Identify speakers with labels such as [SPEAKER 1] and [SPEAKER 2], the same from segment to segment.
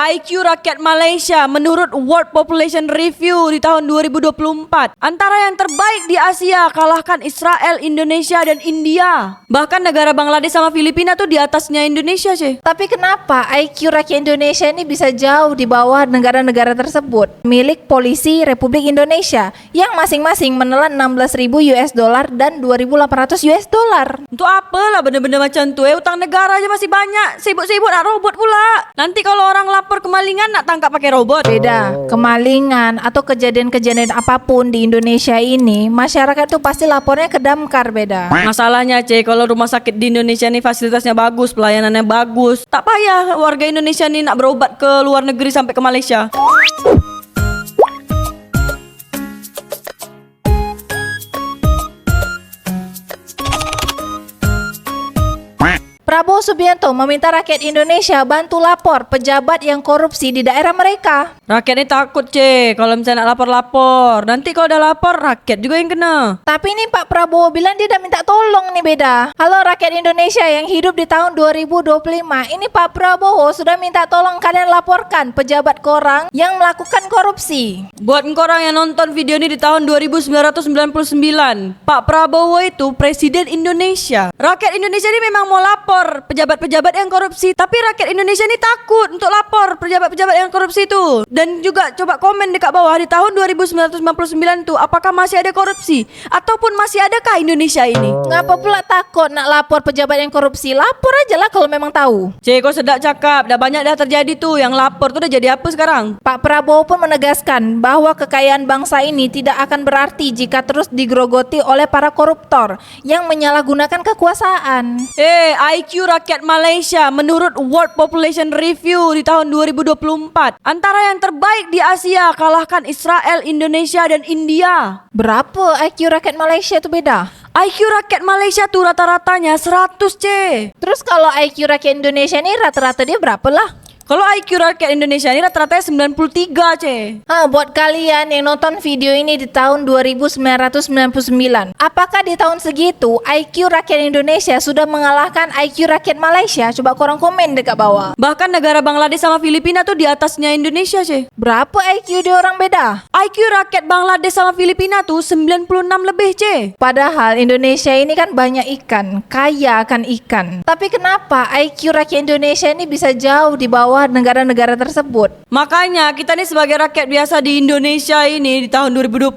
[SPEAKER 1] IQ rakyat Malaysia menurut World Population Review di tahun 2024 antara yang terbaik di Asia, kalahkan Israel, Indonesia, dan India. Bahkan negara Bangladesh sama Filipina tuh di atasnya Indonesia, Ceh.
[SPEAKER 2] Tapi kenapa IQ rakyat Indonesia ini bisa jauh di bawah negara-negara tersebut? Milik Polisi Republik Indonesia yang masing-masing menelan 16.000 US dollar dan 2.800 US dollar.
[SPEAKER 1] Untuk apalah benda-benda macam tu, utang negara aja masih banyak. Sibuk-sibuk nak robot pula. Nanti kalau orang lapor kemalingan nak tangkap pakai robot.
[SPEAKER 2] Beda, kemalingan atau kejadian-kejadian apapun di Indonesia ini, masyarakat tuh pasti lapornya ke Damkar, beda.
[SPEAKER 1] Masalahnya, Cek, kalau rumah sakit di Indonesia nih fasilitasnya bagus, pelayanannya bagus. Tak payah warga Indonesia nih nak berobat ke luar negeri sampai ke Malaysia.
[SPEAKER 2] Prabowo Subianto meminta rakyat Indonesia bantu lapor pejabat yang korupsi di daerah mereka.
[SPEAKER 1] Rakyat ini takut, Cek, kalau misalnya nak lapor-lapor. Nanti kalau udah lapor, rakyat juga yang kena.
[SPEAKER 2] Tapi ini Pak Prabowo bilang dia dah minta tolong nih, beda. Halo rakyat Indonesia yang hidup di tahun 2025. Ini Pak Prabowo sudah minta tolong kalian laporkan pejabat korang yang melakukan korupsi.
[SPEAKER 1] Buat korang yang nonton video ini di tahun 1999, Pak Prabowo itu Presiden Indonesia. Rakyat Indonesia ini memang mau lapor pejabat-pejabat yang korupsi, tapi rakyat Indonesia ini takut untuk lapor pejabat-pejabat yang korupsi itu. Dan juga coba komen dekat bawah di tahun 1999 tuh, apakah masih ada korupsi ataupun masih adakah Indonesia ini?
[SPEAKER 2] Ngapa pula takut nak lapor pejabat yang korupsi? Lapor aja lah kalau memang tahu.
[SPEAKER 1] Cik, kau sedap cakap. Dah banyak dah terjadi tuh. Yang lapor tuh dah jadi apa sekarang?
[SPEAKER 2] Pak Prabowo pun menegaskan bahwa kekayaan bangsa ini tidak akan berarti jika terus digerogoti oleh para koruptor yang menyalahgunakan kekuasaan.
[SPEAKER 1] IQ rakyat Malaysia menurut World Population Review di tahun 2024 antara yang terbaik di Asia, kalahkan Israel, Indonesia, dan India.
[SPEAKER 2] Berapa IQ rakyat Malaysia itu, beda?
[SPEAKER 1] IQ rakyat Malaysia tuh rata-ratanya 100, C.
[SPEAKER 2] Terus kalau IQ rakyat Indonesia ini rata-rata dia berapa lah?
[SPEAKER 1] Kalau IQ rakyat Indonesia ini rata-ratanya 93, C.
[SPEAKER 2] Buat kalian yang nonton video ini di tahun 1999, apakah di tahun segitu IQ rakyat Indonesia sudah mengalahkan IQ rakyat Malaysia? Coba korang komen dekat bawah.
[SPEAKER 1] Bahkan negara Bangladesh sama Filipina tuh di atasnya Indonesia, C.
[SPEAKER 2] Berapa IQ dia orang, beda?
[SPEAKER 1] IQ rakyat Bangladesh sama Filipina tuh 96 lebih, C.
[SPEAKER 2] Padahal Indonesia ini kan banyak ikan, kaya akan ikan. Tapi kenapa IQ rakyat Indonesia ini bisa jauh di bawah negara-negara tersebut?
[SPEAKER 1] Makanya kita nih sebagai rakyat biasa di Indonesia ini di tahun 2025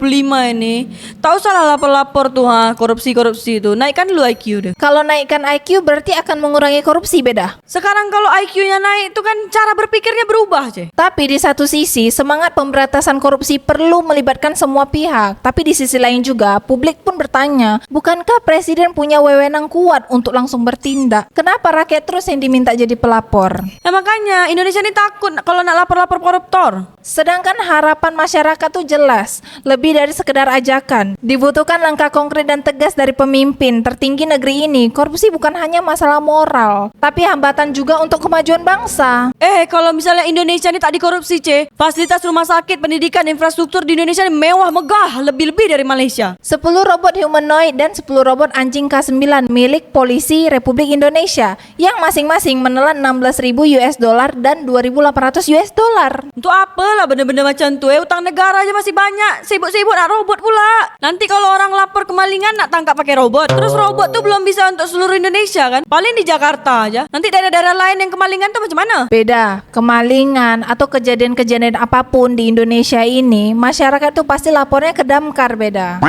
[SPEAKER 1] ini, tak usahlah lapor-lapor tuh korupsi-korupsi itu. Naikkan dulu IQ deh.
[SPEAKER 2] Kalau naikkan IQ berarti akan mengurangi korupsi, beda?
[SPEAKER 1] Sekarang kalau IQ-nya naik itu kan cara berpikirnya berubah, C.
[SPEAKER 2] Tapi di satu sisi semangat pemberantasan korupsi perlu melibatkan semua pihak. Tapi di sisi lain juga publik pun bertanya, bukankah presiden punya wewenang kuat untuk langsung bertindak? Kenapa rakyat terus yang diminta jadi pelapor?
[SPEAKER 1] Makanya Indonesia ini takut kalau nak lapor-lapor koruptor.
[SPEAKER 2] Sedangkan harapan masyarakat tuh jelas, lebih dari sekedar ajakan. Dibutuhkan langkah konkret dan tegas dari pemimpin tertinggi negeri ini. Korupsi bukan hanya masalah moral, tapi hambatan juga untuk kemajuan bangsa.
[SPEAKER 1] Kalau misalnya Indonesia ini tak dikorupsi, C, fasilitas rumah sakit, pendidikan, infrastruktur di Indonesia ini mewah, megah, lebih-lebih dari Malaysia.
[SPEAKER 2] 10 robot humanoid dan 10 robot anjing K9 milik Polisi Republik Indonesia yang masing-masing menelan 16.000 US dollar dan 2.800 US dollar.
[SPEAKER 1] Untuk apalah benda-benda macam tu, utang negara aja masih banyak. Sibuk-sibuk nak robot pula. Nanti kalau orang lapor kemalingan nak tangkap pakai robot. Terus robot tu belum bisa untuk seluruh Indonesia kan? Paling di Jakarta aja. Nanti daerah-daerah lain yang kemalingan tu macam mana?
[SPEAKER 2] Beda, kemalingan atau kejadian-kejadian apapun di Indonesia ini, masyarakat tuh pasti lapornya ke Damkar, beda.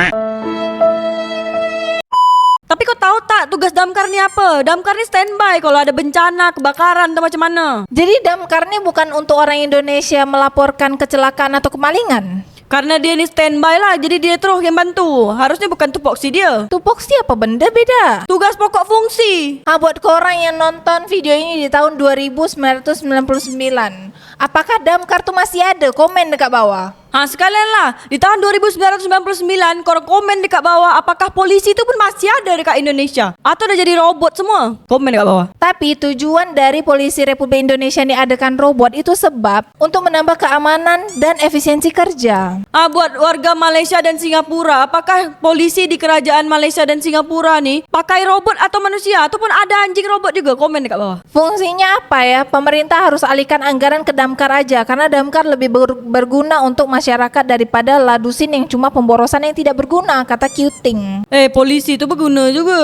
[SPEAKER 1] Tapi kau tahu tak tugas Damkar ni apa? Damkar ni standby kalau ada bencana, kebakaran atau macam mana.
[SPEAKER 2] Jadi Damkar ni bukan untuk orang Indonesia melaporkan kecelakaan atau kemalingan?
[SPEAKER 1] Karena dia ni standby lah, jadi dia terus yang bantu. Harusnya bukan tupoksi dia.
[SPEAKER 2] Tupoksi apa benda, beda?
[SPEAKER 1] Tugas pokok fungsi.
[SPEAKER 2] Buat korang yang nonton video ini di tahun 1999, apakah Damkar tuh masih ada? Komen dekat bawah.
[SPEAKER 1] Sekalian lah, di tahun 2999 korang komen dekat bawah apakah polisi itu pun masih ada dekat Indonesia atau udah jadi robot semua? Komen dekat bawah.
[SPEAKER 2] Tapi tujuan dari polisi Republik Indonesia ini adakan robot itu sebab untuk menambah keamanan dan efisiensi kerja.
[SPEAKER 1] Buat warga Malaysia dan Singapura, apakah polisi di kerajaan Malaysia dan Singapura nih pakai robot atau manusia ataupun ada anjing robot juga? Komen dekat bawah.
[SPEAKER 2] Fungsinya apa ya? Pemerintah harus alihkan anggaran ke Damkar aja karena Damkar lebih berguna untuk masyarakat daripada Ladusin yang cuma pemborosan yang tidak berguna, kata Cuting.
[SPEAKER 1] Polisi itu berguna juga.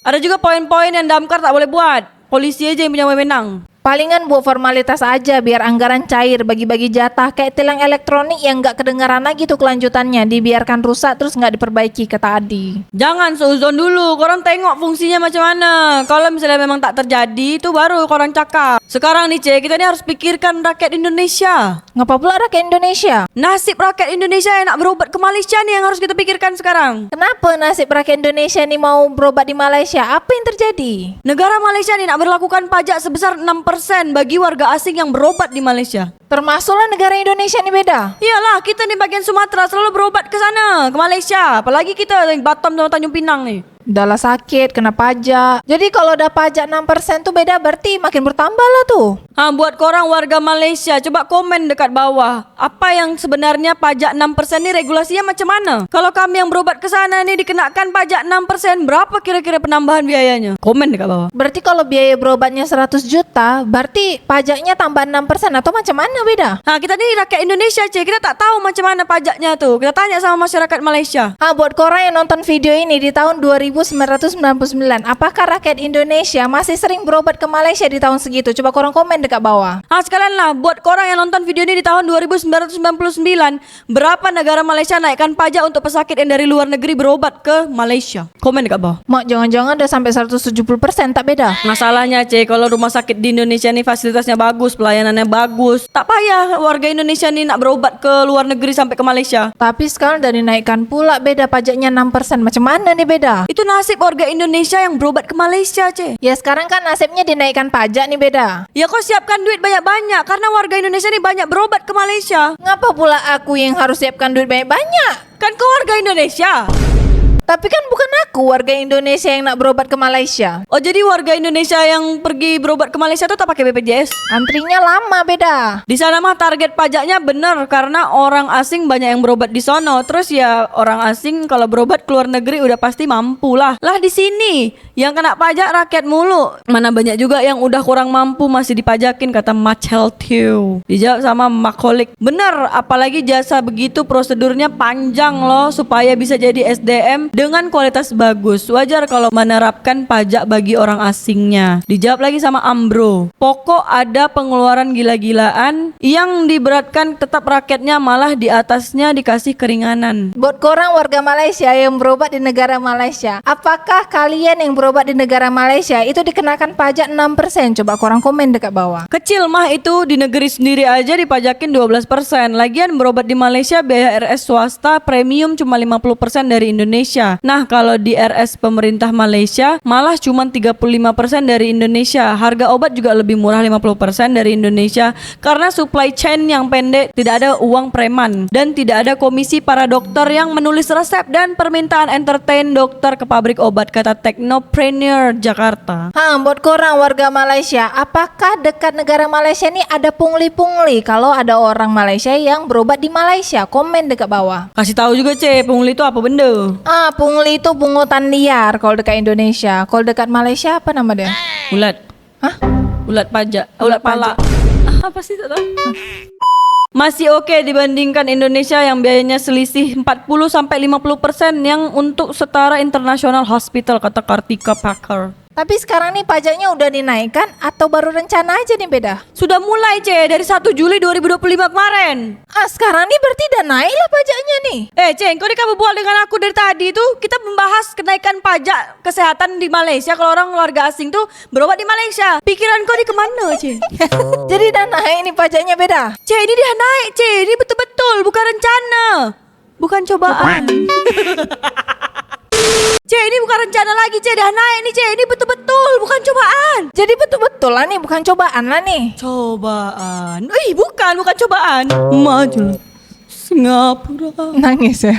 [SPEAKER 1] Ada juga poin-poin yang Damkar tak boleh buat. Polisi aja yang punya wewenang.
[SPEAKER 2] Palingan buat formalitas aja biar anggaran cair, bagi-bagi jatah kayak tilang elektronik yang nggak kedengaran lagi tuh kelanjutannya, dibiarkan rusak terus nggak diperbaiki, kata Adi.
[SPEAKER 1] Jangan seuzon dulu, korang tengok fungsinya macam mana. Kalau misalnya memang tak terjadi, itu baru korang cakap. Sekarang nih Cik, kita ni harus pikirkan rakyat Indonesia.
[SPEAKER 2] Ngapa pula rakyat Indonesia?
[SPEAKER 1] Nasib rakyat Indonesia yang nak berobat ke Malaysia ni yang harus kita pikirkan sekarang.
[SPEAKER 2] Kenapa nasib rakyat Indonesia nih mau berobat di Malaysia? Apa yang terjadi?
[SPEAKER 1] Negara Malaysia ni nak berlakukan pajak sebesar 6% bagi warga asing yang berobat di Malaysia.
[SPEAKER 2] Termasuklah negara Indonesia nih beda.
[SPEAKER 1] Iyalah, kita ni bagian Sumatera selalu berobat ke sana, ke Malaysia. Apalagi kita yang Batam sama Tanjung Pinang ni.
[SPEAKER 2] Udahlah sakit, kena pajak. Jadi kalau udah pajak 6% tuh beda, berarti makin bertambah lah tuh.
[SPEAKER 1] Buat korang warga Malaysia, coba komen dekat bawah. Apa yang sebenarnya pajak 6% ni regulasinya macam mana? Kalau kami yang berobat ke sana ni dikenakan pajak 6%, berapa kira-kira penambahan biayanya? Komen dekat bawah.
[SPEAKER 2] Berarti kalau biaya berobatnya 100 juta, berarti pajaknya tambah 6% atau macam mana beda?
[SPEAKER 1] Kita ni rakyat Indonesia, Cik. Kita tak tahu macam mana pajaknya tu. Kita tanya sama masyarakat Malaysia.
[SPEAKER 2] Buat korang yang nonton video ini di tahun 1999, apakah rakyat Indonesia masih sering berobat ke Malaysia di tahun segitu? Coba korang komen dekat bawah.
[SPEAKER 1] Sekalian lah, buat korang yang nonton video ini di tahun 1999, berapa negara Malaysia naikkan pajak untuk pesakit yang dari luar negeri berobat ke Malaysia? Komen dekat bawah.
[SPEAKER 2] Mak, jangan-jangan udah sampai 170%, tak beda?
[SPEAKER 1] Masalahnya Cik, kalau rumah sakit di Indonesia ni fasilitasnya bagus, pelayanannya bagus, tak payah warga Indonesia ni nak berobat ke luar negeri sampai ke Malaysia.
[SPEAKER 2] Tapi sekarang udah dinaikkan pula, beda pajaknya 6%. Macam mana nih beda?
[SPEAKER 1] Itu nasib warga Indonesia yang berobat ke Malaysia, Cik.
[SPEAKER 2] Ya sekarang kan nasibnya dinaikkan pajak nih beda.
[SPEAKER 1] Ya kau siapkan duit banyak-banyak karena warga Indonesia ni banyak berobat ke Malaysia.
[SPEAKER 2] Ngapa pula aku yang harus siapkan duit banyak-banyak?
[SPEAKER 1] Kan kau warga Indonesia.
[SPEAKER 2] Tapi kan bukan aku warga Indonesia yang nak berobat ke Malaysia.
[SPEAKER 1] Oh, jadi warga Indonesia yang pergi berobat ke Malaysia tu tak pakai BPJS?
[SPEAKER 2] Antrinya lama beda.
[SPEAKER 1] Di sana mah target pajaknya bener karena orang asing banyak yang berobat di sono. Terus ya orang asing kalau berobat ke luar negeri udah pasti mampu lah. Lah di sini yang kena pajak rakyat mulu. Mana banyak juga yang udah kurang mampu masih dipajakin, kata Machel Tew. Dijawab sama Makolik. Bener, apalagi jasa begitu prosedurnya panjang loh supaya bisa jadi SDM dengan kualitas bagus. Wajar kalau menerapkan pajak bagi orang asingnya. Dijawab lagi sama Ambro. Pokok ada pengeluaran gila-gilaan yang diberatkan tetap rakyatnya, malah di atasnya dikasih keringanan.
[SPEAKER 2] Buat korang warga Malaysia yang berobat di negara Malaysia, apakah kalian yang berobat di negara Malaysia itu dikenakan pajak 6%? Coba korang komen dekat bawah.
[SPEAKER 1] Kecil mah itu, di negeri sendiri aja dipajakin 12%. Lagian berobat di Malaysia biaya RS swasta premium cuma 50% dari Indonesia. Nah, kalau di RS pemerintah Malaysia malah cuma 35% dari Indonesia. Harga obat juga lebih murah 50% dari Indonesia karena supply chain yang pendek, tidak ada uang preman dan tidak ada komisi para dokter yang menulis resep dan permintaan entertain dokter ke pabrik obat, kata Teknopreneur Jakarta.
[SPEAKER 2] Buat korang warga Malaysia, apakah dekat negara Malaysia ni ada pungli-pungli kalau ada orang Malaysia yang berobat di Malaysia? Komen dekat bawah.
[SPEAKER 1] Kasih tahu juga Cik, pungli itu apa benda?
[SPEAKER 2] Pungli itu pungutan liar kalau dekat Indonesia. Kalau dekat Malaysia apa nama dia?
[SPEAKER 1] Ulat.
[SPEAKER 2] Hah?
[SPEAKER 1] Ulat pajak.
[SPEAKER 2] Ulat
[SPEAKER 1] Ulat pala. Apa sih tak tahu? Masih oke dibandingkan Indonesia yang biayanya selisih 40-50% yang untuk setara international hospital, kata Kartika Packer.
[SPEAKER 2] Tapi sekarang nih pajaknya udah dinaikkan atau baru rencana aja nih beda?
[SPEAKER 1] Sudah mulai Cik, dari 1 Juli 2025 kemarin.
[SPEAKER 2] Sekarang nih berarti udah naik lah pajaknya nih.
[SPEAKER 1] Cik, kau ni kan berbual dengan aku dari tadi tuh. Kita membahas kenaikan pajak kesehatan di Malaysia kalau orang keluarga asing tuh berobat di Malaysia. Pikiran kau ni kemana Cik?
[SPEAKER 2] Jadi udah naik nih pajaknya beda?
[SPEAKER 1] Cik, ini dia naik Cik, ini betul-betul bukan rencana, bukan cobaan. Cik, ini bukan rencana lagi Cik, dah naik nih Cik, ini betul-betul bukan cobaan.
[SPEAKER 2] Jadi betul-betul lah nih, bukan cobaan lah nih.
[SPEAKER 1] Cobaan? Bukan cobaan. Maju lah. Singapura.
[SPEAKER 2] Nangis ya.